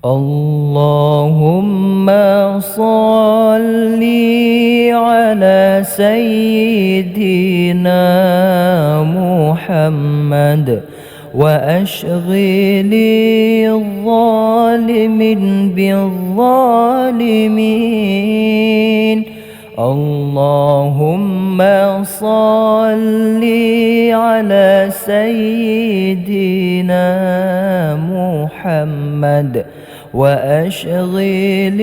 اللهم صل على سيدنا محمد وأشغل الظالمين بالظالمين. اللهم صل على سيدنا محمد وأشغل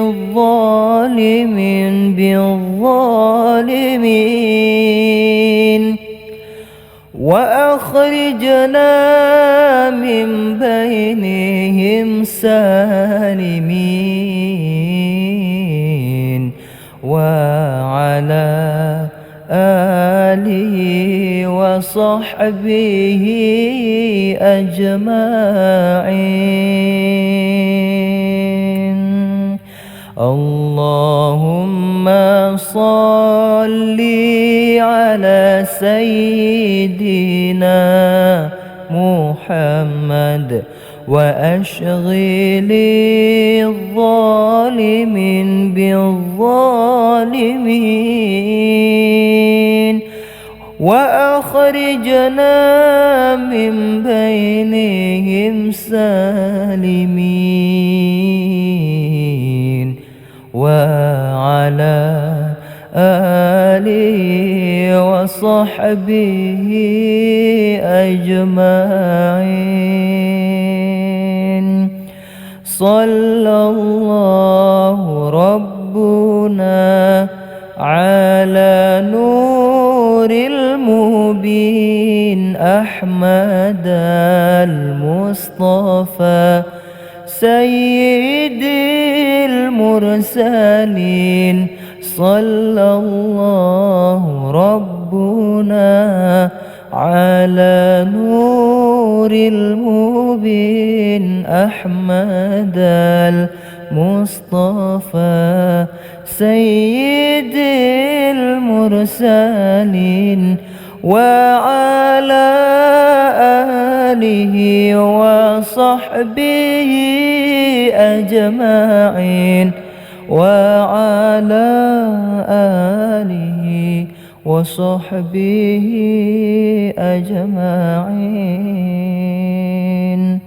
الظالمين بالظالمين، وأخرجنا من بينهم سالمين، وعلى آله وصحبه أجمعين. اللهم صل على سيدنا محمد وأشغل الظالمين بالظالمين، وأخرجنا من بينهم سالمين، وعلى آله وصحبه أجمعين. صلى الله ربنا على نور المبين أحمد المصطفى سيد المرسلين. صلى الله ربنا على نور المبين أحمد المصطفى سيد المرسلين، وعلى آله وصحبه أجمعين، وعلى آله وصحبه أجمعين.